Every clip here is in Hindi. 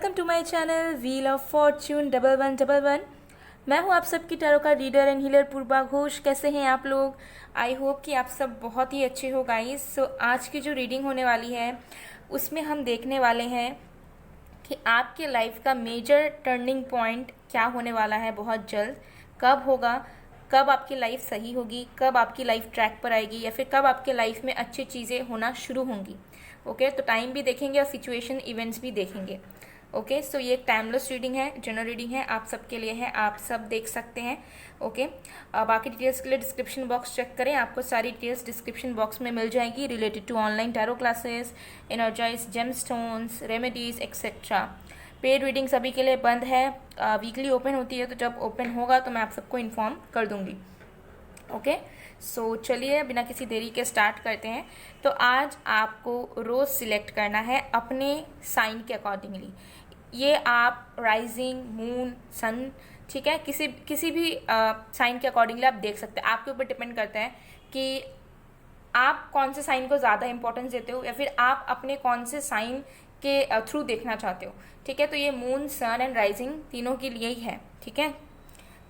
Welcome to my channel wheel of fortune 1111। मैं हूं आप सबकी टैरो का reader and healer Purva Ghosh. कैसे हैं आप लोग? आई होप कि आप सब बहुत ही अच्छे हो गाइस। सो आज की जो रीडिंग होने वाली है उसमें हम देखने वाले हैं कि आपके लाइफ का मेजर टर्निंग पॉइंट क्या होने वाला है बहुत जल्द। कब होगा, कब आपकी लाइफ सही होगी, कब आपकी लाइफ ट्रैक पर आएगी, या फिर कब आपके लाइफ में अच्छी चीज़ें होना शुरू होंगी। ओके तो टाइम भी देखेंगे और सिचुएशन इवेंट्स भी देखेंगे। ओके सो ये एक टाइमलेस रीडिंग है, जनरल रीडिंग है, आप सबके लिए है, आप सब देख सकते हैं। ओके बाकी डिटेल्स के लिए डिस्क्रिप्शन बॉक्स चेक करें, आपको सारी डिटेल्स डिस्क्रिप्शन बॉक्स में मिल जाएगी related to online tarot classes, energize, gemstones, remedies etcetera. Paid reading सभी के लिए बंद है, वीकली ओपन होती है, तो जब ओपन होगा तो मैं आप सबको इन्फॉर्म कर दूंगी। ओके सो चलिए बिना किसी देरी के स्टार्ट करते हैं। तो आज आपको रोज सिलेक्ट करना है अपने साइन के अकॉर्डिंगली। ये आप राइजिंग, मून, सन, ठीक है, किसी भी साइन के अकॉर्डिंगली आप देख सकते हैं। आपके ऊपर डिपेंड करता है कि आप कौन से साइन को ज़्यादा इंपॉर्टेंस देते हो या फिर आप अपने कौन से साइन के थ्रू देखना चाहते हो। ठीक है, तो ये मून, सन एंड राइजिंग तीनों के लिए ही है। ठीक है,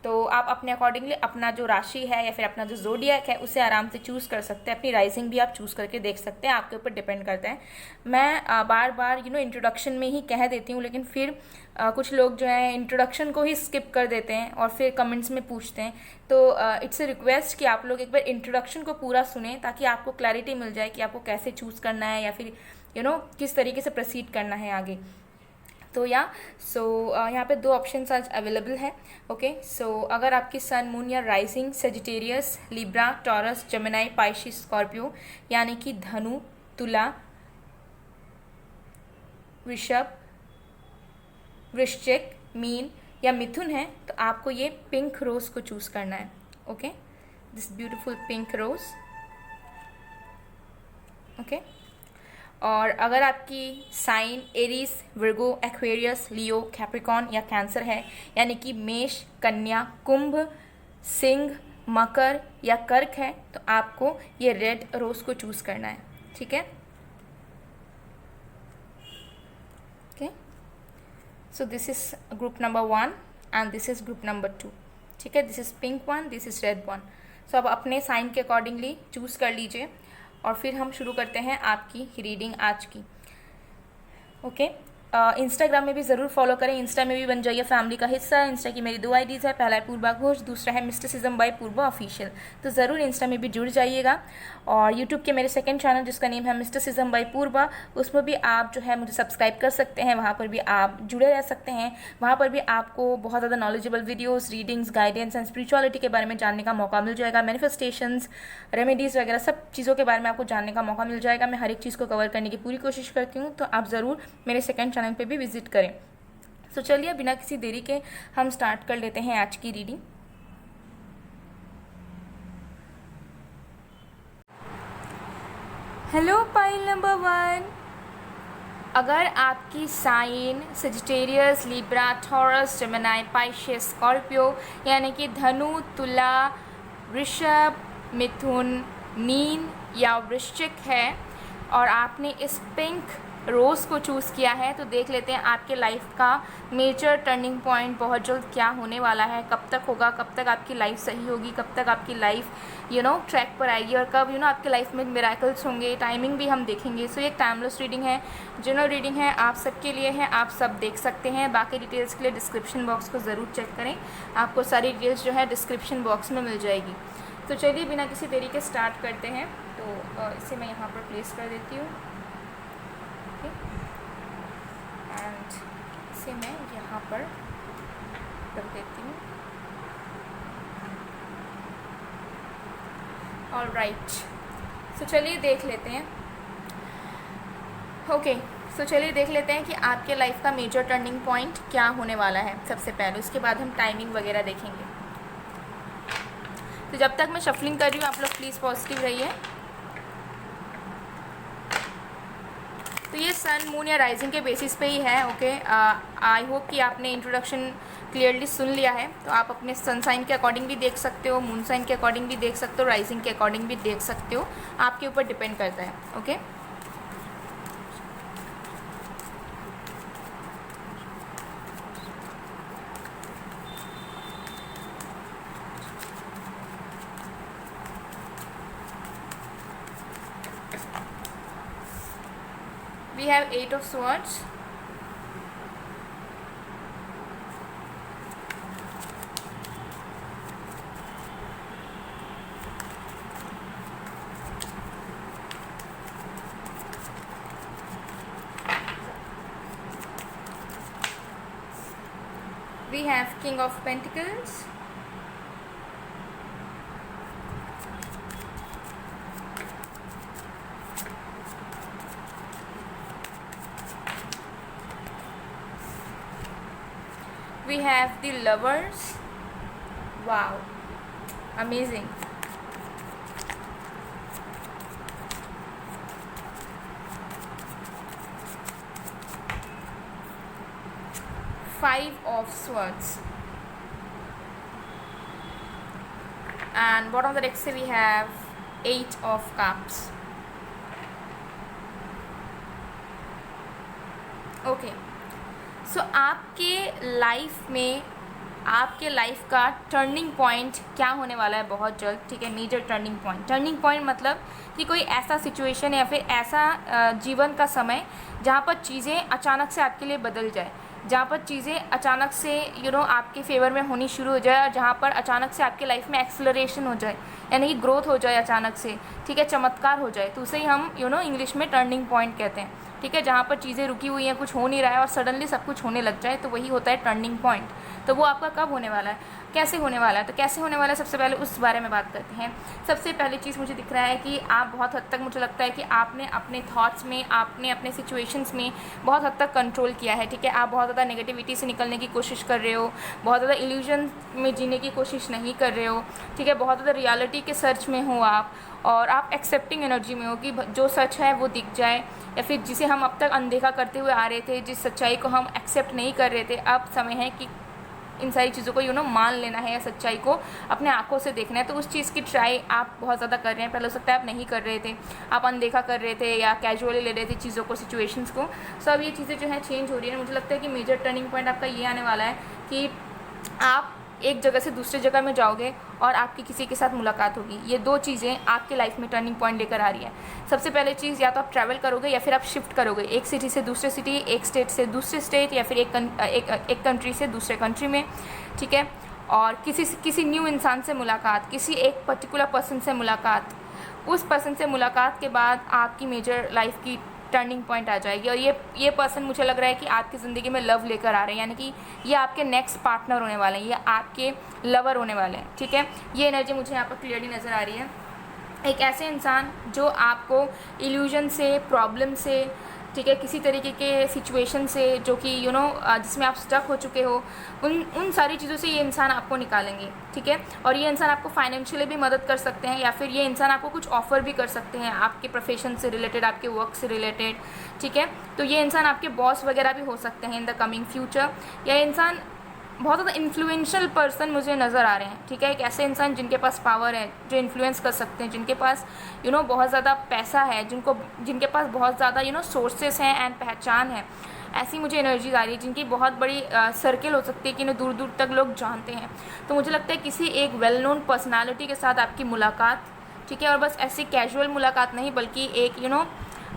तो आप अपने अकॉर्डिंगली अपना जो राशि है या फिर अपना जो जोडियक है उसे आराम से चूज़ कर सकते हैं। अपनी राइजिंग भी आप चूज़ करके देख सकते हैं, आपके ऊपर डिपेंड करता है। मैं बार बार इंट्रोडक्शन में ही कह देती हूँ, लेकिन फिर कुछ लोग जो है इंट्रोडक्शन को ही स्किप कर देते हैं और फिर कमेंट्स में पूछते हैं। तो इट्स ए रिक्वेस्ट कि आप लोग एक बार इंट्रोडक्शन को पूरा सुने ताकि आपको क्लैरिटी मिल जाए कि आपको कैसे चूज़ करना है या फिर किस तरीके से प्रोसीड करना है आगे। तो यहाँ पे दो ऑप्शंस आज अवेलेबल है। ओके सो अगर आपकी सन, मून या rising Sagittarius, Libra, Taurus, Gemini, Pisces, Scorpio यानी कि धनु, तुला, वृषभ, वृश्चिक, मीन या मिथुन है, तो आपको ये पिंक रोज को चूज करना है। Okay this beautiful pink rose. Okay और अगर आपकी sign Aries, Virgo, Aquarius, Leo, Capricorn या कैंसर है यानी कि मेष, कन्या, कुंभ, सिंह, मकर या कर्क है, तो आपको ये रेड रोज को चूज करना है। ठीक है, okay so this is group number 1 and this is group number 2। ठीक है, this is pink 1, this is red 1। सो अब अपने साइन के अकॉर्डिंगली चूज कर लीजिए और फिर हम शुरू करते हैं आपकी रीडिंग आज की। ओके इंस्टाग्राम में भी ज़रूर फॉलो करें, इंस्टा में भी बन जाइए फैमिली का हिस्सा। इंस्टा की मेरी 2 आईडीज़ है, पहला है पूर्वा घोष, दूसरा है मिस्टिसिज्म बाय पूर्वा ऑफिशियल। तो ज़रूर इंस्टा में भी जुड़ जाइएगा। और यूट्यूब के मेरे सेकंड चैनल जिसका नेम है मिस्टिसिज्म बाय पूर्वा, उसमें भी आप जो है मुझे सब्सक्राइब कर सकते हैं, वहाँ पर भी आप जुड़े रह सकते हैं। वहाँ पर भी आपको बहुत ज़्यादा knowledgeable videos, readings, guidance and spirituality के बारे में जानने का मौका मिल जाएगा। मैनिफेस्टेशंस, रेमेडीज़ वगैरह सब चीज़ों के बारे में आपको जानने का मौका मिल जाएगा। मैं हर एक चीज़ को कवर करने की पूरी कोशिश करती हूँ, तो आप ज़रूर मेरे सेकंड चैनल पे भी विजिट करें। तो चलिए बिना किसी देरी के हम स्टार्ट कर लेते हैं आज की रीडिंग। Hello pile number 1। अगर आपकी sign Sagittarius, Libra, Taurus, Gemini, Pisces, Scorpio यानी कि धनु, तुला, वृषभ, मिथुन, मीन या वृश्चिक है और आपने इस पिंक रोज़ को चूज़ किया है, तो देख लेते हैं आपके लाइफ का मेजर टर्निंग पॉइंट बहुत जल्द क्या होने वाला है। कब तक होगा, कब तक आपकी लाइफ सही होगी, कब तक आपकी लाइफ ट्रैक पर आएगी और कब आपकी लाइफ में मिरेकल्स होंगे। टाइमिंग भी हम देखेंगे। सो ये टाइमलेस रीडिंग है, जनरल रीडिंग है, आप सबके लिए है, आप सब देख सकते हैं। बाकी डिटेल्स के लिए डिस्क्रिप्शन बॉक्स को ज़रूर चेक करें, आपको सारी डिटेल्स जो है डिस्क्रिप्शन बॉक्स में मिल जाएगी। तो चलिए बिना किसी देरी के स्टार्ट करते हैं। तो इसे मैं यहाँ पर प्लेस कर देती हूँ एंड इसे मैं यहाँ पर रख देती हूँ। ऑलराइट सो चलिए देख लेते हैं। ओके सो चलिए देख लेते हैं कि आपके लाइफ का मेजर टर्निंग पॉइंट क्या होने वाला है सबसे पहले, उसके बाद हम टाइमिंग वगैरह देखेंगे। तो जब तक मैं शफलिंग कर रही हूँ आप लोग प्लीज़ पॉजिटिव रहिए। तो ये सन, मून या राइजिंग के बेसिस पे ही है। ओके आई होप कि आपने इंट्रोडक्शन क्लियरली सुन लिया है। तो आप अपने सन साइन के अकॉर्डिंग भी देख सकते हो, मून साइन के अकॉर्डिंग भी देख सकते हो, राइजिंग के अकॉर्डिंग भी देख सकते हो, आपके ऊपर डिपेंड करता है। Okay We have 8 of swords. We have King of Pentacles. We have the Lovers. Wow, amazing. Five of Swords. And bottom of the deck se we have 8 of Cups. Okay so आपके लाइफ का टर्निंग पॉइंट क्या होने वाला है बहुत जल्द, ठीक है। मेजर टर्निंग पॉइंट मतलब कि कोई ऐसा सिचुएशन या फिर ऐसा जीवन का समय जहाँ पर चीज़ें अचानक से आपके लिए बदल जाए, जहाँ पर चीज़ें अचानक से आपके फेवर में होनी शुरू हो जाए, और जहाँ पर अचानक से आपके लाइफ में एक्सेलरेशन हो जाए, यानी कि ग्रोथ हो जाए अचानक से, ठीक है, चमत्कार हो जाए, तो उसे ही हम इंग्लिश में टर्निंग पॉइंट कहते हैं, ठीक है। जहाँ पर चीज़ें रुकी हुई हैं, कुछ हो नहीं रहा है और सडनली सब कुछ होने लग जाए, तो वही होता है टर्निंग पॉइंट। तो वो आपका कब होने वाला है, कैसे होने वाला है, तो कैसे होने वाला है सबसे पहले उस बारे में बात करते हैं। सबसे पहली चीज़ मुझे दिख रहा है कि आप बहुत हद तक, मुझे लगता है कि आपने अपने थॉट्स में, आपने अपने सिचुएशंस में बहुत हद तक कंट्रोल किया है, ठीक है। आप बहुत ज़्यादा नेगेटिविटी से निकलने की कोशिश कर रहे हो, बहुत ज़्यादा इल्यूजन में जीने की कोशिश नहीं कर रहे हो, ठीक है। बहुत ज़्यादा रियलिटी के सर्च में हो आप, और आप एक्सेप्टिंग एनर्जी में हो कि जो सच है वो दिख जाए, या फिर जिसे हम अब तक अनदेखा करते हुए आ रहे थे, जिस सच्चाई को हम एक्सेप्ट नहीं कर रहे थे, अब समय है कि इन सारी चीज़ों को मान लेना है, या सच्चाई को अपने आंखों से देखना है। तो उस चीज़ की ट्राई आप बहुत ज़्यादा कर रहे हैं। पहले हो सकता है आप नहीं कर रहे थे, आप अनदेखा कर रहे थे या कैजुअली ले रहे थे चीज़ों को, सिचुएशंस को। सब ये चीज़ें जो हैं चेंज हो रही है। मुझे लगता है कि मेजर टर्निंग पॉइंट आपका ये आने वाला है कि आप एक जगह से दूसरे जगह में जाओगे और आपकी किसी के साथ मुलाकात होगी। ये दो चीज़ें आपके लाइफ में टर्निंग पॉइंट लेकर आ रही है। सबसे पहले चीज़, या तो आप ट्रैवल करोगे या फिर आप शिफ्ट करोगे, एक सिटी से दूसरे सिटी, एक स्टेट से दूसरे स्टेट, या फिर एक कंट्री से दूसरे कंट्री में, ठीक है। और किसी न्यू इंसान से मुलाकात, किसी एक पर्टिकुलर पर्सन से मुलाकात, उस पर्सन से मुलाकात के बाद आपकी मेजर लाइफ की टर्निंग पॉइंट आ जाएगी। और ये पर्सन मुझे लग रहा है कि आपकी ज़िंदगी में लव लेकर आ रहे हैं, यानी कि ये आपके नेक्स्ट पार्टनर होने वाले हैं, ये आपके लवर होने वाले हैं, ठीक है। ये एनर्जी मुझे यहाँ पर क्लियरली नज़र आ रही है। एक ऐसे इंसान जो आपको इल्यूजन से, प्रॉब्लम से, ठीक है, किसी तरीके के सिचुएशन से जो कि जिसमें आप स्टक हो चुके हो, उन सारी चीज़ों से ये इंसान आपको निकालेंगे, ठीक है। और ये इंसान आपको फाइनेंशियली भी मदद कर सकते हैं, या फिर ये इंसान आपको कुछ ऑफ़र भी कर सकते हैं आपके प्रोफेशन से रिलेटेड, आपके वर्क से रिलेटेड, ठीक है। तो ये इंसान आपके बॉस वगैरह भी हो सकते हैं इन द कमिंग फ्यूचर। या इंसान बहुत ज़्यादा इन्फ्लुएंशियल पर्सन मुझे नज़र आ रहे हैं, ठीक है। एक ऐसे इंसान जिनके पास पावर है, जो इन्फ्लुएंस कर सकते हैं, जिनके पास बहुत ज़्यादा पैसा है, जिनके पास बहुत ज़्यादा सोर्सेस हैं एंड पहचान है। ऐसी मुझे एनर्जीज आ रही है जिनकी बहुत बड़ी सर्किल हो सकती है कि दूर दूर तक लोग जानते हैं। तो मुझे लगता है किसी एक वेल नोन पर्सनालिटी के साथ आपकी मुलाकात, ठीक है। और बस ऐसी कैजुअल मुलाकात नहीं, बल्कि एक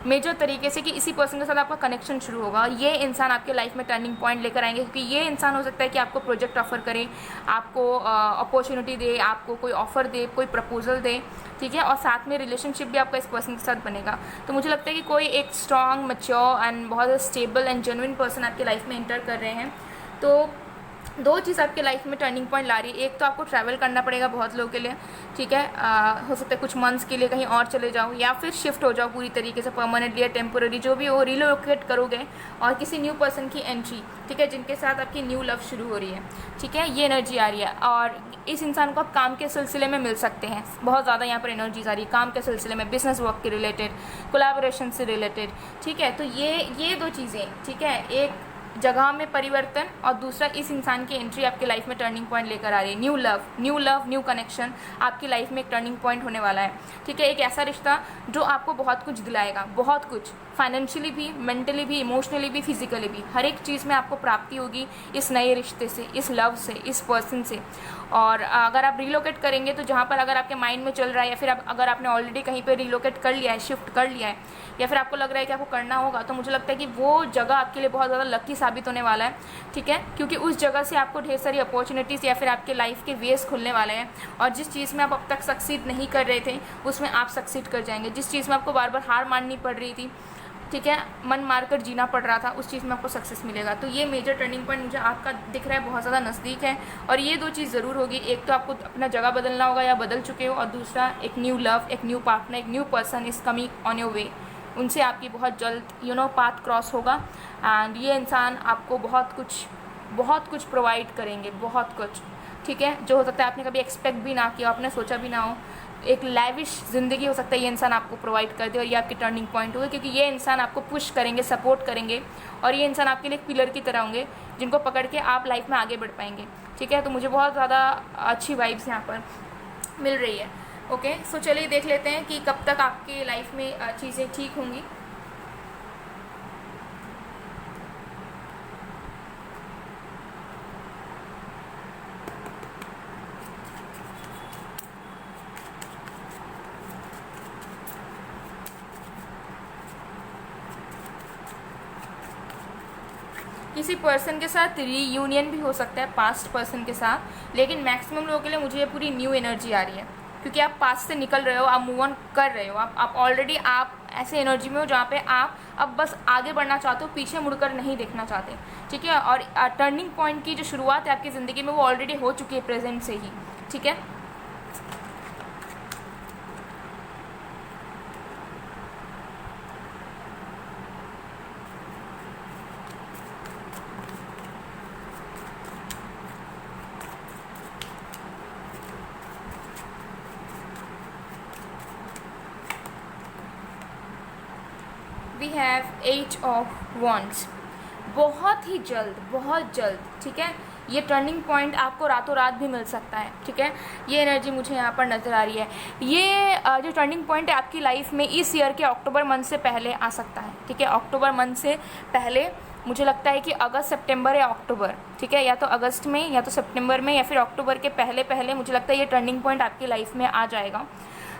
मेजर तरीके से कि इसी पर्सन के साथ आपका कनेक्शन शुरू होगा। ये इंसान आपके लाइफ में टर्निंग पॉइंट लेकर आएंगे, क्योंकि ये इंसान हो सकता है कि आपको प्रोजेक्ट ऑफर करे, आपको अपॉर्चुनिटी दे, आपको कोई ऑफ़र दे, कोई प्रपोजल दे, ठीक है। और साथ में रिलेशनशिप भी आपका इस पर्सन के साथ बनेगा। तो मुझे लगता है कि कोई एक स्ट्रॉन्ग, मैच्योर एंड बहुत स्टेबल एंड जेन्युइन पर्सन आपके लाइफ में एंटर कर रहे हैं। तो दो चीज़ आपके लाइफ में टर्निंग पॉइंट ला रही है। एक तो आपको ट्रैवल करना पड़ेगा बहुत लोगों के लिए, ठीक है। हो सकता है कुछ मंथ्स के लिए कहीं और चले जाओ, या फिर शिफ्ट हो जाओ पूरी तरीके से, परमानेंटली या टेम्पोररी, जो भी हो, रिलोकेट करोगे, और किसी न्यू पर्सन की एंट्री, ठीक है, जिनके साथ आपकी न्यू लव शुरू हो रही है, ठीक है। ये एनर्जी आ रही है। और इस इंसान को आप काम के सिलसिले में मिल सकते हैं। बहुत ज़्यादा यहाँ पर एनर्जीज आ रही है काम के सिलसिले में, बिजनेस वर्क के रिलेटेड, कोलैबोरेशन से रिलेटेड, ठीक है। तो ये दो चीज़ें, ठीक है, एक जगह में परिवर्तन, और दूसरा इस इंसान की एंट्री आपकी लाइफ में टर्निंग पॉइंट लेकर आ रही है। न्यू कनेक्शन आपकी लाइफ में एक टर्निंग पॉइंट होने वाला है, ठीक है। एक ऐसा रिश्ता जो आपको बहुत कुछ दिलाएगा, बहुत कुछ, फाइनेंशियली भी, मेंटली भी, इमोशनली भी, फिजिकली भी, हर एक चीज़ में आपको प्राप्ति होगी इस नए रिश्ते से, इस लव से, इस पर्सन से। और अगर आप रिलोकेट करेंगे तो जहाँ पर अगर आपके माइंड में चल रहा है या फिर अगर आपने ऑलरेडी कहीं पर रिलोकेट कर लिया है, शिफ्ट कर लिया है, या फिर आपको लग रहा है कि आपको करना होगा, तो मुझे लगता है कि वो जगह आपके लिए बहुत ज़्यादा लकी साबित होने वाला है, ठीक है, क्योंकि उस जगह से आपको ढेर सारी अपॉर्चुनिटीज़ या फिर आपके लाइफ के वेज खुलने वाले हैं, और जिस चीज़ में आप अब तक सक्सीड नहीं कर रहे थे उसमें आप सक्सीड कर जाएंगे। जिस चीज़ में आपको बार बार हार माननी पड़ रही थी, ठीक है, मन मार कर जीना पड़ रहा था, उस चीज़ में आपको सक्सेस मिलेगा। तो ये मेजर टर्निंग पॉइंट मुझे आपका दिख रहा है बहुत ज़्यादा नज़दीक है, और ये दो चीज़ ज़रूर होगी, एक तो आपको अपना जगह बदलना होगा या बदल चुके हो, और दूसरा एक न्यू लव, एक न्यू पार्टनर, एक new person is coming on your way, उनसे आपकी बहुत जल्द पाथ क्रॉस होगा, एंड ये इंसान आपको बहुत कुछ प्रोवाइड करेंगे, बहुत कुछ, ठीक है, जो हो सकता है आपने कभी एक्सपेक्ट भी ना किया, आपने सोचा भी ना हो। एक लैविश ज़िंदगी हो सकता है ये इंसान आपको प्रोवाइड कर दे, और ये आपकी टर्निंग पॉइंट होगा, क्योंकि ये इंसान आपको पुश करेंगे, सपोर्ट करेंगे, और ये इंसान आपके लिए एक पिलर की तरह होंगे जिनको पकड़ के आप लाइफ में आगे बढ़ पाएंगे, ठीक है। तो मुझे बहुत ज़्यादा अच्छी वाइब्स यहाँ पर मिल रही है। ओके, सो चलिए देख लेते हैं कि कब तक आपके लाइफ में चीज़ें ठीक होंगी। किसी पर्सन के साथ रीयूनियन भी हो सकता है, पास्ट पर्सन के साथ, लेकिन मैक्सिमम लोगों के लिए मुझे ये पूरी न्यू एनर्जी आ रही है, क्योंकि आप पास्ट से निकल रहे हो, आप मूव ऑन कर रहे हो, आप ऑलरेडी आप ऐसे एनर्जी में हो जहाँ पे आप अब बस आगे बढ़ना चाहते हो, पीछे मुड़कर नहीं देखना चाहते, ठीक है। और टर्निंग पॉइंट की जो शुरुआत है आपकी ज़िंदगी में वो ऑलरेडी हो चुकी है प्रेजेंट से ही, ठीक है। वी हैव 8 ऑफ वॉन्ड्स, बहुत ही जल्द, बहुत जल्द, ठीक है, ये टर्निंग पॉइंट आपको रातों रात भी मिल सकता है, ठीक है। ये एनर्जी मुझे यहाँ पर नज़र आ रही है। ये जो टर्निंग पॉइंट है आपकी लाइफ में इस ईयर के अक्टूबर मंथ से पहले आ सकता है, ठीक है। अक्टूबर मंथ से पहले मुझे लगता है कि अगस्त, सितंबर या अक्टूबर, ठीक है, या तो अगस्त में या तो सितंबर में या फिर अक्टूबर के पहले मुझे लगता है ये टर्निंग पॉइंट आपकी लाइफ में आ जाएगा,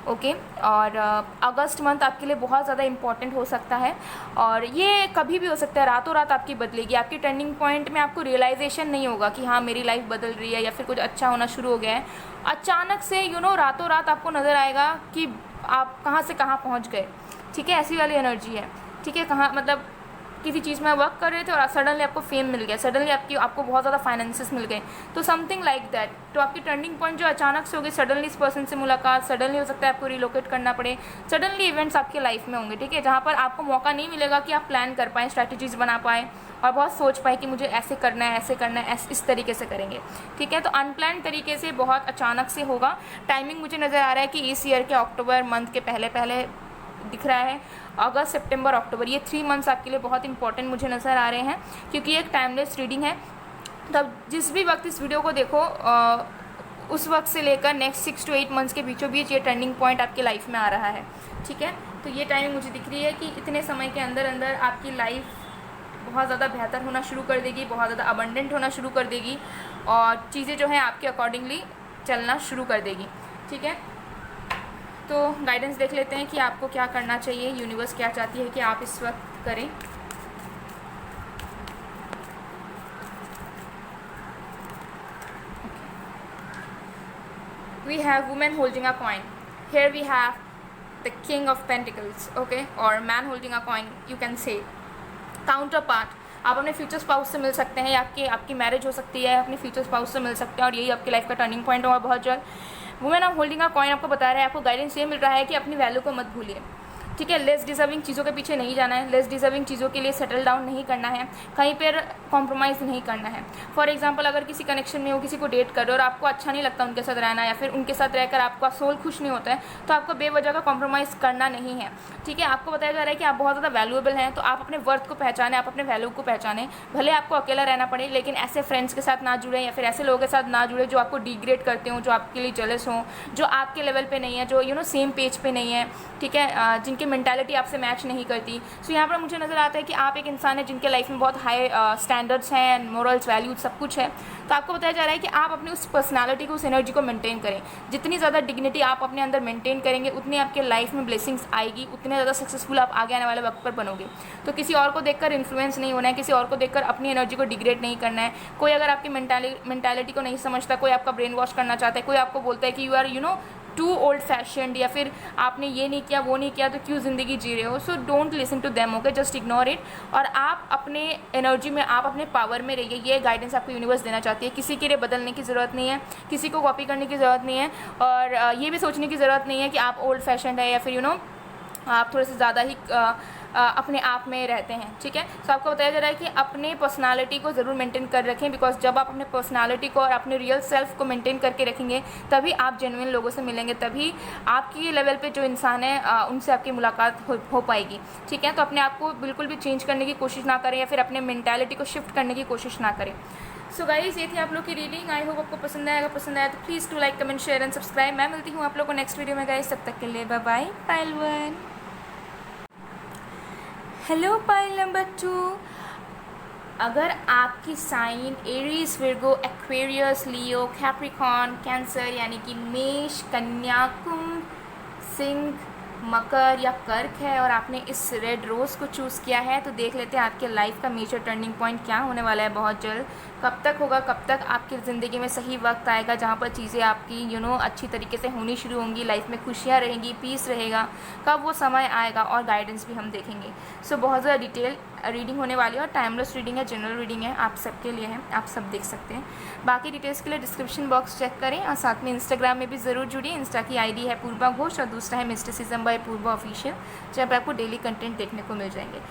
ओके। और अगस्त मंथ आपके लिए बहुत ज़्यादा इम्पॉर्टेंट हो सकता है, और ये कभी भी हो सकता है, रातों रात आपकी बदलेगी। आपकी टर्निंग पॉइंट में आपको रियलाइजेशन नहीं होगा कि हाँ मेरी लाइफ बदल रही है या फिर कुछ अच्छा होना शुरू हो गया है। अचानक से रातों रात आपको नज़र आएगा कि आप कहाँ से कहाँ पहुँच गए, ठीक है, ऐसी वाली एनर्जी है, ठीक है। कहाँ मतलब किसी चीज़ में वर्क कर रहे थे और सडनली आपको फेम मिल गया, सडनली आपको बहुत ज़्यादा फाइनेंसेस मिल गए, तो समथिंग लाइक दैट। तो आपकी टर्निंग पॉइंट जो अचानक से होगी, सडनली इस पर्सन से मुलाकात, सडनली हो सकता है आपको रिलोकेट करना पड़े, सडनली इवेंट्स आपके लाइफ में होंगे, ठीक है, जहाँ पर आपको मौका नहीं मिलेगा कि आप प्लान कर पाएँ, स्ट्रैटेजीज़ बना पाएँ और बहुत सोच पाए कि मुझे ऐसे करना है, ऐसे करना है, इस तरीके से करेंगे, ठीक है। तो अनप्लान तरीके से बहुत अचानक से होगा। टाइमिंग मुझे नज़र आ रहा है कि इस ईयर के अक्टूबर मंथ के पहले दिख रहा है, अगस्त, सितंबर, अक्टूबर, ये 3 मंथ्स आपके लिए बहुत इंपॉर्टेंट मुझे नज़र आ रहे हैं, क्योंकि ये एक टाइमलेस रीडिंग है। तब जिस भी वक्त इस वीडियो को देखो उस वक्त से लेकर नेक्स्ट 6 to 8 मंथ्स के बीचों बीच ये टर्निंग पॉइंट आपकी लाइफ में आ रहा है, ठीक है। तो ये टाइमिंग मुझे दिख रही है कि इतने समय के अंदर अंदर आपकी लाइफ बहुत ज़्यादा बेहतर होना शुरू कर देगी, बहुत ज़्यादा अबंडेंट होना शुरू कर देगी, और चीज़ें जो हैं आपके अकॉर्डिंगली चलना शुरू कर देगी, ठीक है। तो गाइडेंस देख लेते हैं कि आपको क्या करना चाहिए, यूनिवर्स क्या चाहती है कि आप इस वक्त करें। We have woman holding a coin. Here we have the king of pentacles, okay, or man holding a coin, you can say. Counterpart, आप अपने फ्यूचर स्पाउस से मिल सकते हैं, या आपकी मैरिज हो सकती है, अपने फ्यूचर स्पाउस से मिल सकते हैं, और यही आपकी लाइफ का टर्निंग पॉइंट होगा बहुत जल्द। Women of holding a coin आपको बता रहा है, आपको गाइडेंस ये मिल रहा है कि अपनी वैल्यू को मत भूलिए, ठीक है। लेस डिजर्विंग चीज़ों के पीछे नहीं जाना है, लेस डिजर्विंग चीज़ों के लिए सेटल डाउन नहीं करना है, कहीं पर कॉम्प्रोमाइज़ नहीं करना है। फॉर एग्जांपल, अगर किसी कनेक्शन में हो, किसी को डेट कर रहे हो और आपको अच्छा नहीं लगता उनके साथ रहना, या फिर उनके साथ रहकर आपका सोल खुश नहीं होता है, तो आपको बेवजह का कॉम्प्रोमाइज़ करना नहीं है, ठीक है। आपको बताया जा रहा है कि आप बहुत ज़्यादा वैल्यूएबल हैं, तो आप अपने वर्थ को पहचानें, आप अपने वैल्यू को पहचानें। भले आपको अकेला रहना पड़े, लेकिन ऐसे फ्रेंड्स के साथ ना जुड़े, या फिर ऐसे लोगों के साथ ना जुड़े जो आपको डिग्रेड करते हो, जो आपके लिए जेलस हों, जो आपके लेवल पे नहीं है, जो सेम पेज पे नहीं है, ठीक है, जिनके उनकी मेंटालिटी आपसे मैच नहीं करती। सो यहाँ पर मुझे नज़र आता है कि आप एक इंसान है जिनके लाइफ में बहुत हाई स्टैंडर्ड्स हैं, मोरल्स, वैल्यूज, सब कुछ है। तो आपको बताया जा रहा है कि आप अपनी उस पर्सनालिटी को, उस एनर्जी को मेंटेन करें। जितनी ज़्यादा डिग्निटी आप अपने अंदर मेंटेन करेंगे, उतनी आपके लाइफ में ब्लेसिंग्स आएगी, उतने ज़्यादा सक्सेसफुल आप आगे आने वाले वक्त पर बनोगे। तो किसी और को देखकर इन्फ्लुएंस नहीं होना है, किसी और को देखकर अपनी एनर्जी को डिग्रेड नहीं करना है। कोई अगर आपकी मेंटालिटी को नहीं समझता, कोई आपका ब्रेन वॉश करना चाहता है, कोई आपको बोलता है कि you are too old fashioned, या फिर आपने ये नहीं किया, वो नहीं किया, तो क्यों ज़िंदगी जी रहे हो। So don't listen to them, okay, just ignore it. और आप अपने एनर्जी में, आप अपने पावर में रहिए। ये गाइडेंस आपको यूनिवर्स देना चाहती है। किसी के लिए बदलने की ज़रूरत नहीं है, किसी को कॉपी करने की ज़रूरत नहीं है, और ये भी सोचने की ज़रूरत नहीं है कि आप ओल्ड फैशनड है या फिर आप थोड़े से ज़्यादा ही अपने आप में रहते हैं, ठीक है। तो आपको बताया जा रहा है कि अपने पर्सनालिटी को ज़रूर मेंटेन कर रखें, बिकॉज जब आप अपने पर्सनालिटी को और अपने रियल सेल्फ को मेंटेन करके रखेंगे, तभी आप जेन्युइन लोगों से मिलेंगे, तभी आपकी लेवल पे जो इंसान है उनसे आपकी मुलाकात हो पाएगी, ठीक है। तो अपने आप को बिल्कुल भी चेंज करने की कोशिश ना करें, या फिर अपने मेंटालिटी को शिफ्ट करने की कोशिश ना करें। सो गाइज, ये थी आप लोग की रीडिंग। आई होप आपको पसंद आया। अगर पसंद आया तो please to like, comment, share and subscribe. मैं मिलती हूँ आप लोग को नेक्स्ट वीडियो में गाइज। तब तक के लिए bye bye. Pile 1, hello pile number 2। अगर आपकी sign Aries, Virgo, Aquarius, Leo, Capricorn, Cancer यानी कि मेष, कन्या, कुंभ, सिंह, मकर या कर्क है, और आपने इस रेड रोज़ को चूज़ किया है, तो देख लेते हैं आपके लाइफ का मेजर टर्निंग पॉइंट क्या होने वाला है बहुत जल्द। कब तक होगा, कब तक आपकी ज़िंदगी में सही वक्त आएगा जहाँ पर चीज़ें आपकी अच्छी तरीके से होनी शुरू होंगी, लाइफ में खुशियाँ रहेंगी, पीस रहेगा, कब वो समय आएगा, और गाइडेंस भी हम देखेंगे। सो बहुत ज़्यादा डिटेल रीडिंग होने वाली है, और टाइमलेस रीडिंग है, जनरल रीडिंग है, आप सबके लिए है, आप सब देख सकते हैं। बाकी डिटेल्स के लिए डिस्क्रिप्शन बॉक्स चेक करें, और साथ में इंस्टाग्राम में भी ज़रूर जुड़िए। इंस्टा की आईडी है पूर्वा घोष, और दूसरा है मिस्टिसिज्म बाय पूर्वा ऑफिशियल, जहाँ पर आपको डेली कंटेंट देखने को मिल जाएंगे।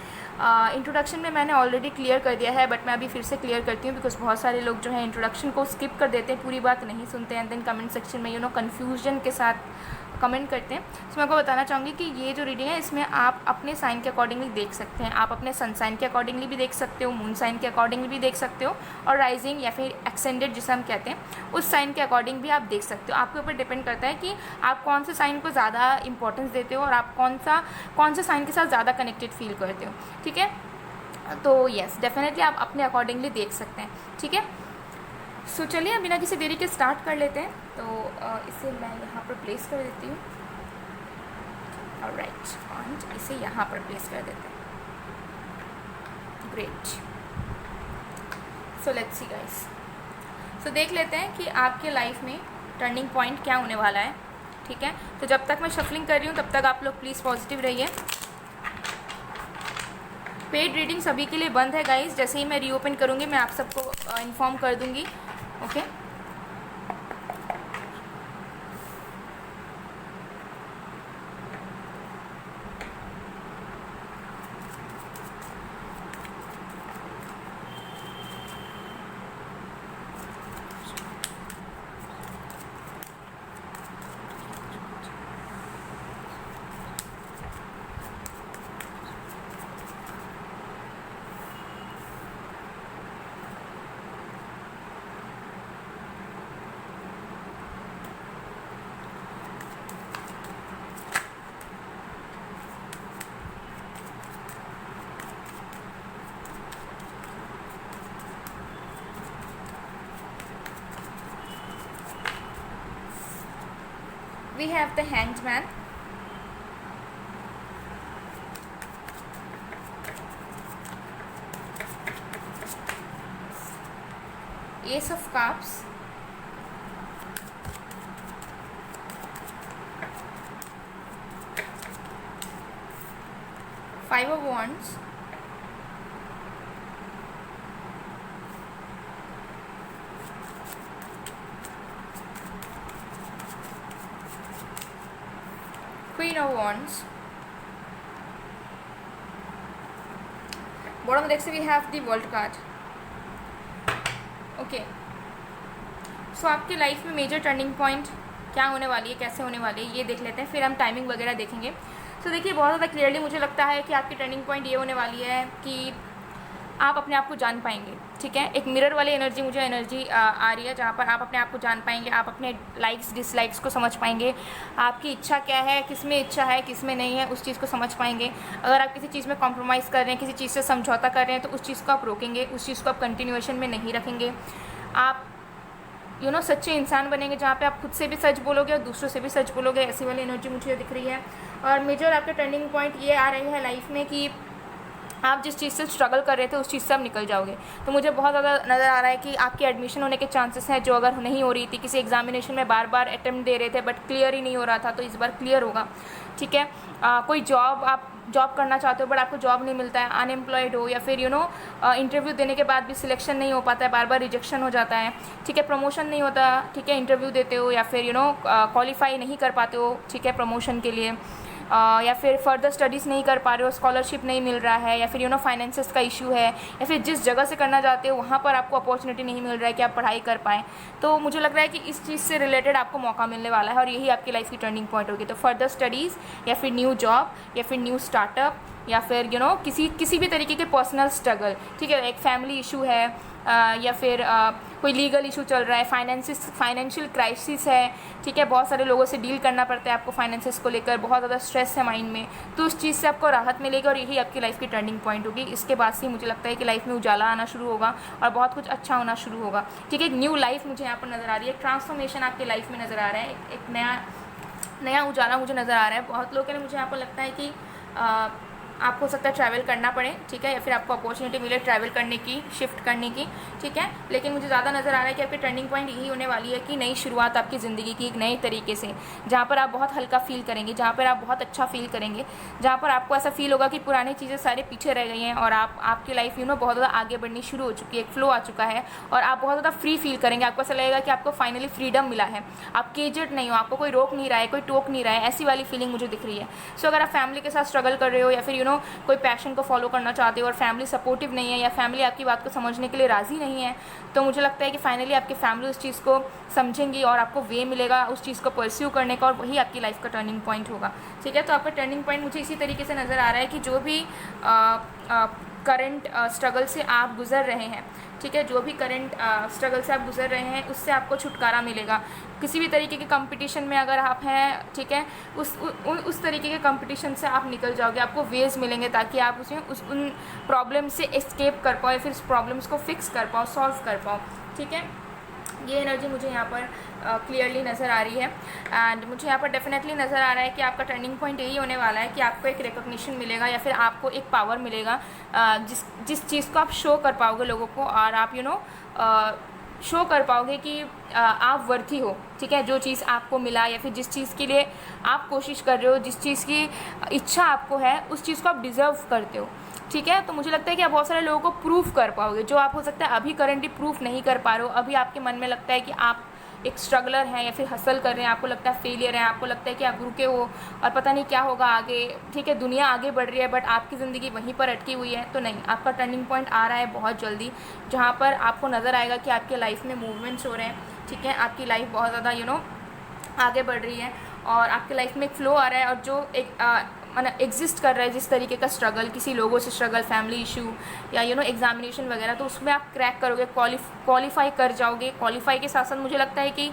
इंट्रोडक्शन में मैंने ऑलरेडी क्लियर कर दिया है, बट मैं अभी फिर से क्लियर करती हूँ, बिकॉज बहुत सारे लोग जो है इंट्रोडक्शन को स्किप कर देते हैं, पूरी बात नहीं सुनते हैं, देन कमेंट सेक्शन में कन्फ्यूजन के साथ कमेंट करते हैं। तो मैं आपको बताना चाहूँगी कि ये जो रीडिंग है, इसमें आप अपने साइन के अकॉर्डिंगली देख सकते हैं। आप अपने सन साइन के अकॉर्डिंगली भी देख सकते हो, मून साइन के अकॉर्डिंगली भी देख सकते हो, और राइजिंग या फिर एक्सेंडेड जिसे हम कहते हैं, उस साइन के अकॉर्डिंग भी आप देख सकते हो। आपके ऊपर डिपेंड करता है कि आप कौन से साइन को ज़्यादा इंपॉर्टेंस देते हो, और आप कौन से साइन के साथ ज़्यादा कनेक्टेड फील करते हो, ठीक है। तो येस, डेफिनेटली आप अपने अकॉर्डिंगली देख सकते हैं, ठीक है। सो चलिए, बिना किसी देरी के स्टार्ट कर लेते हैं। तो इसे मैं यहाँ पर प्लेस कर देती हूँ, ऑलराइट, और इसे यहाँ पर प्लेस कर देते हैं। Great. So let's see guys. So देख लेते हैं कि आपके लाइफ में टर्निंग पॉइंट क्या होने वाला है, ठीक है। तो जब तक मैं शफलिंग कर रही हूँ, तब तक आप लोग प्लीज़ पॉजिटिव रहिए। पेड रीडिंग सभी के लिए बंद है गाइस, जैसे ही मैं रीओपन करूँगी मैं आप सबको इन्फॉर्म कर दूँगी, okay. We have the Hanged Man, Ace of Cups, Five of Wands, Queen of Wands. Bottom deck से we have the World card. Okay, so आपकी लाइफ में मेजर टर्निंग पॉइंट क्या होने वाली है, कैसे होने वाली है, ये देख लेते हैं, फिर हम टाइमिंग वगैरह देखेंगे। सो देखिए, बहुत ज़्यादा क्लियरली मुझे लगता है कि आपकी टर्निंग पॉइंट ये होने वाली है कि आप अपने आप को जान पाएंगे, ठीक है। एक मिरर वाली एनर्जी मुझे एनर्जी आ रही है, जहाँ पर आप अपने आप को जान पाएंगे, आप अपने लाइक्स डिसलाइक्स को समझ पाएंगे, आपकी इच्छा क्या है, किस में इच्छा है किस में नहीं है, उस चीज़ को समझ पाएंगे। अगर आप किसी चीज़ में कॉम्प्रोमाइज़ कर रहे हैं, किसी चीज़ से समझौता कर रहे हैं, तो उस चीज़ को आप रोकेंगे, उस चीज़ को आप कंटिन्यूएशन में नहीं रखेंगे। आप सच्चे इंसान बनेंगे, जहाँ पे आप खुद से भी सच बोलोगे और दूसरों से भी सच बोलोगे। ऐसी वाली एनर्जी मुझे दिख रही है। और मेजर आपके टर्निंग पॉइंट ये आ रही है लाइफ में कि आप जिस चीज़ से स्ट्रगल कर रहे थे उस चीज़ से आप निकल जाओगे। तो मुझे बहुत ज़्यादा नज़र आ रहा है कि आपकी एडमिशन होने के चांसेस हैं, जो अगर नहीं हो रही थी, किसी एग्जामिनेशन में बार बार अटेम्प्ट दे रहे थे बट क्लियर ही नहीं हो रहा था, तो इस बार क्लियर होगा, ठीक है। कोई जॉब आप जॉब करना चाहते हो बट आपको जॉब नहीं मिलता है, अनएम्प्लॉयड हो, या फिर इंटरव्यू देने के बाद भी सिलेक्शन नहीं हो पाता है, बार बार रिजेक्शन हो जाता है, ठीक है। प्रमोशन नहीं होता, ठीक है, इंटरव्यू देते हो या फिर क्वालिफाई नहीं कर पाते हो, ठीक है, प्रमोशन के लिए, या फिर फर्दर स्टडीज़ नहीं कर पा रहे हो, स्कॉलरशिप नहीं मिल रहा है, या फिर फाइनेंसेस का इशू है, या फिर जिस जगह से करना चाहते हो वहाँ पर आपको अपॉर्चुनिटी नहीं मिल रहा है कि आप पढ़ाई कर पाएँ। तो मुझे लग रहा है कि इस चीज़ से रिलेटेड आपको मौका मिलने वाला है और यही आपकी लाइफ की टर्निंग पॉइंट होगी। तो फर्दर स्टडीज़ या फिर न्यू जॉब या फिर न्यू स्टार्टअप या फिर किसी भी तरीके के पर्सनल स्ट्रगल, ठीक है, एक फैमिली इशू है, या फिर कोई लीगल इशू चल रहा है, फाइनेंशियल क्राइसिस है, ठीक है, बहुत सारे लोगों से डील करना पड़ता है आपको फाइनेंसेस को लेकर, बहुत ज़्यादा स्ट्रेस है माइंड में, तो उस चीज़ से आपको राहत मिलेगी और यही आपकी लाइफ की टर्निंग पॉइंट होगी। इसके बाद से मुझे लगता है कि लाइफ में उजाला आना शुरू होगा और बहुत कुछ अच्छा होना शुरू होगा, ठीक है। एक न्यू लाइफ मुझे यहाँ पर नज़र आ रही है, ट्रांसफॉर्मेशन आपकी लाइफ में नज़र आ रहा है, एक नया उजाला मुझे नज़र आ रहा है। बहुत लोगों के लिए मुझे यहाँ पर लगता है कि आपको हो सकता है ट्रैवल करना पड़े, ठीक है, या फिर आपको अपॉर्चुनिटी मिले ट्रैवल करने की, शिफ्ट करने की, ठीक है। लेकिन मुझे ज़्यादा नज़र आ रहा है कि आपकी टर्निंग पॉइंट यही होने वाली है कि नई शुरुआत आपकी ज़िंदगी की एक नए तरीके से, जहाँ पर आप बहुत हल्का फील करेंगे, जहाँ पर आप बहुत अच्छा फील करेंगे, जहाँ पर आपको ऐसा फील होगा कि पुरानी चीज़ें सारे पीछे रह गई हैं और आपकी लाइफ बहुत ज़्यादा आगे बढ़नी शुरू हो चुकी है, एक फ्लो आ चुका है और आप बहुत ज़्यादा फ्री फील करेंगे। आपको ऐसा लगेगा कि आपको फाइनली फ्रीडम मिला है, आप केजड नहीं हो, आपको कोई रोक नहीं रहा है, कोई टोक नहीं रहा है, ऐसी वाली फीलिंग मुझे दिख रही है। सो अगर आप फैमिली के साथ स्ट्रगल कर रहे हो या फिर कोई पैशन को फॉलो करना चाहते हो और फैमिली सपोर्टिव नहीं है या फैमिली आपकी बात को समझने के लिए राज़ी नहीं है, तो मुझे लगता है कि फाइनली आपकी फैमिली उस चीज़ को समझेंगी और आपको वे मिलेगा उस चीज़ को परस्यू करने का और वही आपकी लाइफ का टर्निंग पॉइंट होगा, ठीक है। तो आपका टर्निंग पॉइंट मुझे इसी तरीके से नज़र आ रहा है कि जो भी करंट स्ट्रगल से आप गुज़र रहे हैं, ठीक है, जो भी करंट स्ट्रगल से आप गुज़र रहे हैं उससे आपको छुटकारा मिलेगा। किसी भी तरीके के कंपटीशन में अगर आप हैं, ठीक है, उस तरीके के कंपटीशन से आप निकल जाओगे, आपको वेज मिलेंगे ताकि आप उन प्रॉब्लम से एस्केप कर पाओ या फिर उस प्रॉब्लम्स को फिक्स कर पाओ, सॉल्व कर पाओ, ठीक है। ये एनर्जी मुझे यहाँ पर क्लियरली नज़र आ रही है एंड मुझे यहाँ पर डेफिनेटली नज़र आ रहा है कि आपका टर्निंग पॉइंट यही होने वाला है कि आपको एक रिकॉग्निशन मिलेगा या फिर आपको एक पावर मिलेगा, जिस चीज़ को आप शो कर पाओगे लोगों को और आप शो कर पाओगे कि आप वर्थी हो, ठीक है, जो चीज़ आपको मिला या फिर जिस चीज़ के लिए आप कोशिश कर रहे हो, जिस चीज़ की इच्छा आपको है, उस चीज़ को आप डिज़र्व करते हो, ठीक है। तो मुझे लगता है कि आप बहुत सारे लोगों को प्रूफ कर पाओगे, जो आप हो सकता है अभी करंटली प्रूफ नहीं कर पा रहे हो। अभी आपके मन में लगता है कि आप एक स्ट्रगलर हैं या फिर हसल कर रहे हैं, आपको लगता है फेलियर है, आपको लगता है कि आप रुके हो और पता नहीं क्या होगा आगे, ठीक है, दुनिया आगे बढ़ रही है बट आपकी ज़िंदगी वहीं पर अटकी हुई है। तो नहीं, आपका टर्निंग पॉइंट आ रहा है बहुत जल्दी, जहाँ पर आपको नज़र आएगा कि आपके लाइफ में मूवमेंट्स हो रहे हैं, ठीक है, आपकी लाइफ बहुत ज़्यादा आगे बढ़ रही है और आपकी लाइफ में एक फ़्लो आ रहा है और जो एक एग्जिस्ट कर रहा है जिस तरीके का स्ट्रगल, किसी लोगों से स्ट्रगल, फैमिली इशू या एग्जामिनेशन वगैरह, तो उसमें आप क्रैक करोगे, क्वालिफाई कर जाओगे। क्वालिफाई के साथ साथ मुझे लगता है कि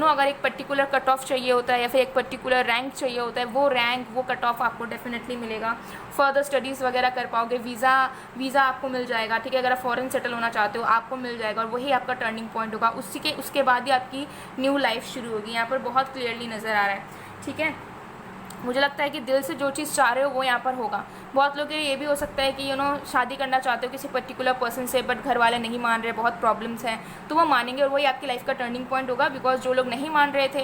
अगर एक पर्टिकुलर कट ऑफ चाहिए होता है या फिर एक पर्टिकुलर रैंक चाहिए होता है, वो रैंक, वो कट ऑफ आपको डेफिनेटली मिलेगा। फर्दर स्टडीज़ वगैरह कर पाओगे, वीज़ा आपको मिल जाएगा, ठीक है, अगर आप फॉरेन सेटल होना चाहते हो आपको मिल जाएगा और वही आपका टर्निंग पॉइंट होगा। उसके बाद ही आपकी न्यू लाइफ शुरू होगी। यहाँ पर बहुत क्लियरली नज़र आ रहा है, ठीक है। मुझे लगता है कि दिल से जो चीज़ चाह रहे हो वो यहाँ पर होगा। बहुत लोगों के लिए ये भी हो सकता है कि शादी करना चाहते हो किसी पर्टिकुलर पर्सन से बट घर वाले नहीं मान रहे, बहुत प्रॉब्लम्स हैं, तो वो मानेंगे और वही आपकी लाइफ का टर्निंग पॉइंट होगा। बिकॉज जो लोग नहीं मान रहे थे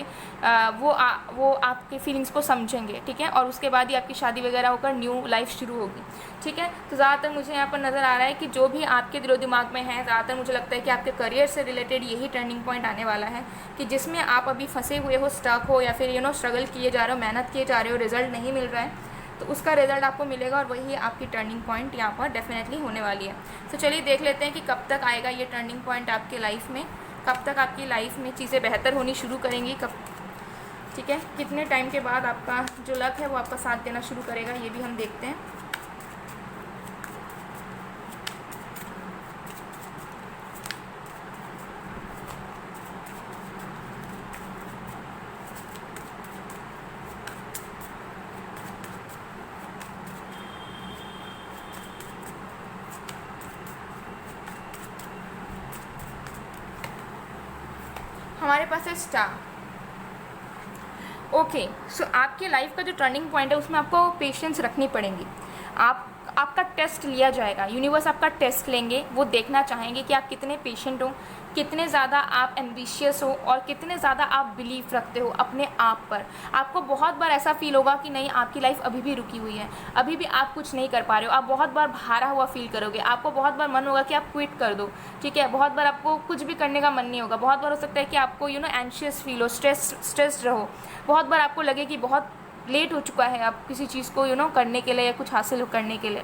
वो आपके फीलिंग्स को समझेंगे, ठीक है, और उसके बाद ही आपकी शादी वगैरह होकर न्यू लाइफ शुरू होगी, ठीक है। तो ज़्यादातर मुझे यहाँ पर नज़र आ रहा है कि जो भी आपके दिलो दिमाग में है, ज़्यादातर मुझे लगता है कि आपके करियर से रिलेटेड यही टर्निंग पॉइंट आने वाला है कि जिसमें आप अभी फंसे हुए हो, स्टक हो या फिर स्ट्रगल किए जा रहे हो, मेहनत किए जा रहे हो, रिजल्ट नहीं मिल रहा है, तो उसका रिजल्ट आपको मिलेगा और वही आपकी टर्निंग पॉइंट यहाँ पर डेफिनेटली होने वाली है। तो चलिए देख लेते हैं कि कब तक आएगा ये टर्निंग पॉइंट आपके लाइफ में, कब तक आपकी लाइफ में चीज़ें बेहतर होनी शुरू करेंगी, कब, ठीक है, कितने टाइम के बाद आपका जो लक है वो आपका साथ देना शुरू करेगा, ये भी हम देखते हैं। हमारे पास है स्टार। ओके, सो आपके लाइफ का जो टर्निंग पॉइंट है उसमें आपको पेशेंस रखनी पड़ेंगी। आपका टेस्ट लिया जाएगा, यूनिवर्स आपका टेस्ट लेंगे, वो देखना चाहेंगे कि आप कितने पेशेंट हो, कितने ज़्यादा आप एम्बिशियस हो और कितने ज़्यादा आप बिलीव रखते हो अपने आप पर। आपको बहुत बार ऐसा फील होगा कि नहीं, आपकी लाइफ अभी भी रुकी हुई है, अभी भी आप कुछ नहीं कर पा रहे हो, आप बहुत बार हारा हुआ फील करोगे, आपको बहुत बार मन होगा कि आप क्विट कर दो, ठीक है, बहुत बार आपको कुछ भी करने का मन नहीं होगा, बहुत बार हो सकता है कि आपको एंशियस फील हो, स्ट्रेस्ड रहो, बहुत बार आपको लगे कि बहुत लेट हो चुका है आप किसी चीज़ को करने के लिए या कुछ हासिल करने के लिए।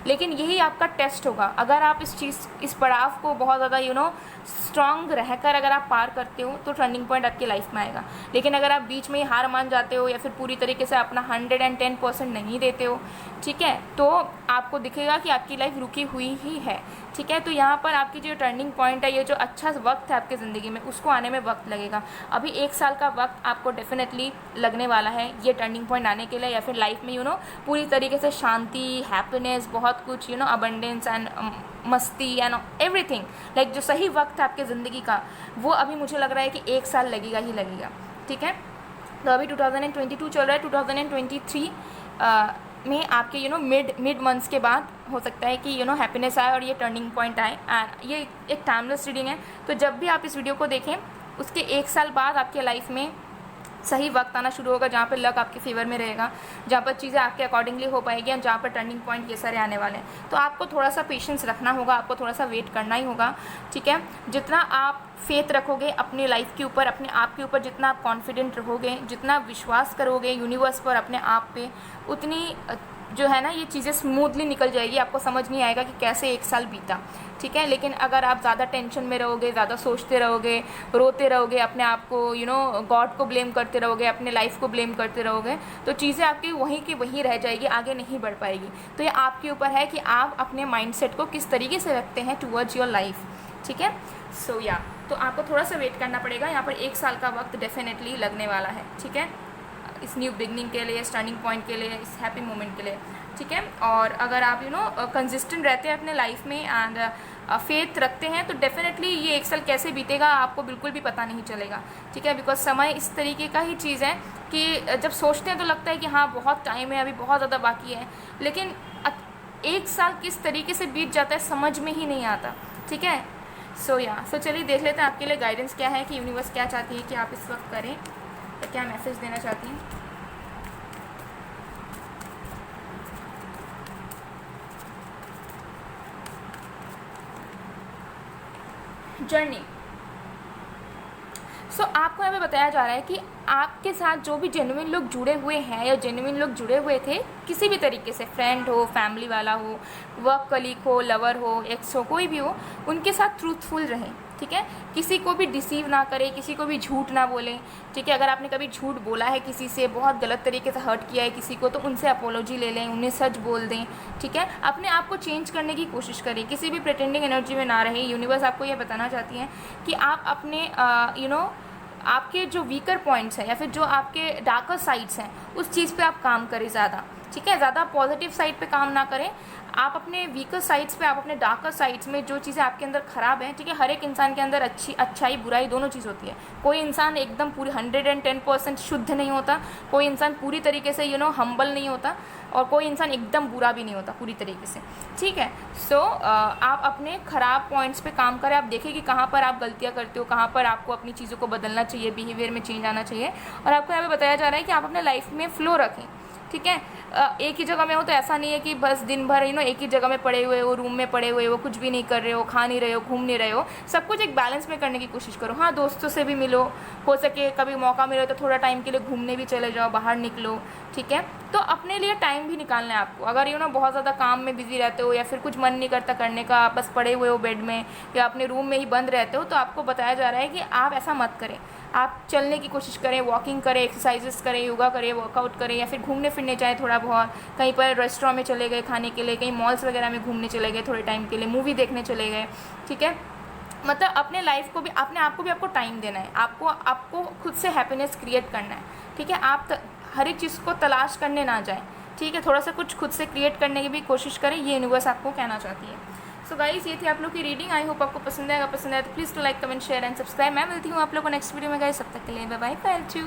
लेकिन यही आपका टेस्ट होगा। अगर आप इस पड़ाव को बहुत ज़्यादा स्ट्रांग रहकर अगर आप पार करते हो तो टर्निंग पॉइंट आपकी लाइफ में आएगा। लेकिन अगर आप बीच में ही हार मान जाते हो या फिर पूरी तरीके से अपना 110% नहीं देते हो, ठीक है, तो आपको दिखेगा कि आपकी लाइफ रुकी हुई ही है, ठीक है। तो यहाँ पर आपकी जो टर्निंग पॉइंट है, ये जो अच्छा वक्त है आपकी ज़िंदगी में, उसको आने में वक्त लगेगा। अभी 1 साल का वक्त आपको डेफिनेटली लगने वाला है ये टर्निंग पॉइंट आने के लिए, या फिर लाइफ में पूरी तरीके से शांति, हैप्पीनेस, बहुत कुछ अबंडेंस एंड मस्ती एंड एवरीथिंग, लाइक जो सही वक्त है आपके ज़िंदगी का, वो अभी मुझे लग रहा है कि 1 साल लगेगा ही लगेगा, ठीक है। तो अभी 2022 चल रहा है, 2023 में आपके मिड मंथ्स के बाद हो सकता है कि हैप्पीनेस आए और ये टर्निंग पॉइंट आए। एंड ये एक टाइमलेस रीडिंग है, तो जब भी आप इस वीडियो को देखें उसके 1 साल बाद आपके लाइफ में सही वक्त आना शुरू होगा, जहाँ पर लक आपके फेवर में रहेगा, जहाँ पर चीज़ें आपके अकॉर्डिंगली हो पाएगी, और जहाँ पर टर्निंग पॉइंट ये सारे आने वाले हैं। तो आपको थोड़ा सा पेशेंस रखना होगा, आपको थोड़ा सा वेट करना ही होगा, ठीक है। जितना आप फेथ रखोगे अपनी लाइफ के ऊपर, अपने आप के ऊपर, जितना आप कॉन्फिडेंट रहोगे, जितना विश्वास करोगे यूनिवर्स पर, अपने आप पे, उतनी जो है ना ये चीज़ें स्मूथली निकल जाएगी। आपको समझ नहीं आएगा कि कैसे 1 साल बीता, ठीक है। लेकिन अगर आप ज़्यादा टेंशन में रहोगे, ज़्यादा सोचते रहोगे, रोते रहोगे, अपने आप को गॉड को ब्लेम करते रहोगे, अपने लाइफ को ब्लेम करते रहोगे, तो चीज़ें आपकी वहीं की वहीं रह जाएगी, आगे नहीं बढ़ पाएगी। तो ये आपके ऊपर है कि आप अपने माइंडसेट को किस तरीके से रखते हैं टूवर्ड्स योर लाइफ, ठीक है। सो तो आपको थोड़ा सा वेट करना पड़ेगा। यहाँ पर 1 साल का वक्त डेफिनेटली लगने वाला है, ठीक है, इस न्यू बिगनिंग के लिए, इस टर्निंग पॉइंट के लिए, इस हैप्पी मोमेंट के लिए, ठीक है। और अगर आप कंसिस्टेंट रहते हैं अपने लाइफ में एंड फेथ रखते हैं, तो डेफिनेटली ये 1 साल कैसे बीतेगा आपको बिल्कुल भी पता नहीं चलेगा, ठीक है। बिकॉज समय इस तरीके का ही चीज़ है कि जब सोचते हैं तो लगता है कि हाँ बहुत टाइम है, अभी बहुत ज़्यादा बाकी है, लेकिन 1 साल किस तरीके से बीत जाता है समझ में ही नहीं आता, ठीक है। सो चलिए देख लेते हैं आपके लिए गाइडेंस क्या है, कि यूनिवर्स क्या चाहती है कि आप इस वक्त करें, तो क्या मैसेज देना चाहती हैं। जर्नी। आपको यहाँ पे बताया जा रहा है कि आपके साथ जो भी जेन्युइन लोग जुड़े हुए हैं या जेन्युइन लोग जुड़े हुए थे किसी भी तरीके से, फ्रेंड हो, फैमिली वाला हो, वर्क कलीग हो, लवर हो, एक्स हो, कोई भी हो, उनके साथ ट्रूथफुल रहें, ठीक है। किसी को भी डिसीव ना करें, किसी को भी झूठ ना बोलें, ठीक है। अगर आपने कभी झूठ बोला है किसी से, बहुत गलत तरीके से हर्ट किया है किसी को, तो उनसे अपोलॉजी ले लें, उन्हें सच बोल दें, ठीक है। अपने आप को चेंज करने की कोशिश करें, किसी भी प्रिटेंडिंग एनर्जी में ना रहें। यूनिवर्स आपको यह बताना चाहती है कि आप अपने आपके जो वीकर पॉइंट्स हैं या फिर जो आपके डार्कर साइड्स हैं उस चीज़ पे आप काम करें ज़्यादा, ठीक है। ज़्यादा पॉजिटिव साइड पे काम ना करें, आप अपने वीकर साइड्स पे, आप अपने डार्कर साइड्स में जो चीज़ें आपके अंदर ख़राब हैं, ठीक है। हर एक इंसान के अंदर अच्छाई बुराई दोनों चीज़ होती है। कोई इंसान एकदम पूरी 110% शुद्ध नहीं होता, कोई इंसान पूरी तरीके से हम्बल नहीं होता, और कोई इंसान एकदम बुरा भी नहीं होता पूरी तरीके से, ठीक है। आप अपने ख़राब पॉइंट्स पे काम करें, आप देखें कि कहाँ पर आप गलतियाँ करते हो, कहाँ पर आपको अपनी चीज़ों को बदलना चाहिए, बिहेवियर में चेंज आना चाहिए। और आपको यहाँ पे बताया जा रहा है कि आप अपने लाइफ में फ़्लो रखें, ठीक है। एक ही जगह में हो तो ऐसा नहीं है कि बस दिन भर एक ही जगह में पड़े हुए हो, रूम में पड़े हुए हो, कुछ भी नहीं कर रहे हो, खा नहीं रहे हो, घूम नहीं रहे हो, सब कुछ एक बैलेंस में करने की कोशिश करो। हाँ, दोस्तों से भी मिलो, हो सके कभी मौका मिले तो थोड़ा टाइम के लिए घूमने भी चले जाओ, बाहर निकलो, ठीक है। तो अपने लिए टाइम भी निकालना है आपको। अगर बहुत ज़्यादा काम में बिजी रहते हो या फिर कुछ मन नहीं करता करने का, आप बस पड़े हुए हो बेड में या अपने रूम में ही बंद रहते हो, तो आपको बताया जा रहा है कि आप ऐसा मत करें। आप चलने की कोशिश करें, वॉकिंग करें, एक्सरसाइजेस करें, योगा करें, वर्कआउट करें, या फिर घूमने फिरने जाएँ थोड़ा बहुत, कहीं पर रेस्टोरेंट में चले गए खाने के लिए, कहीं मॉल्स वगैरह में घूमने चले गए थोड़े टाइम के लिए, मूवी देखने चले गए, ठीक है। मतलब अपने लाइफ को भी, अपने आप को भी आपको टाइम देना है, आपको खुद से हैप्पीनेस क्रिएट करना है, ठीक है। आप हर एक चीज़ को तलाश करने ना जाएं, ठीक है। थोड़ा सा कुछ खुद से क्रिएट करने की भी कोशिश करें, ये यूनिवर्स आपको कहना चाहती है। सो गाइस ये थी आप लोग की रीडिंग। आई होप आपको पसंद आएगा तो please to like comment share and subscribe. मैं मिलती हूँ आप लोग को नेक्स्ट वीडियो में गाइस, तब तक के लिए बाय बाय, फाइल 2।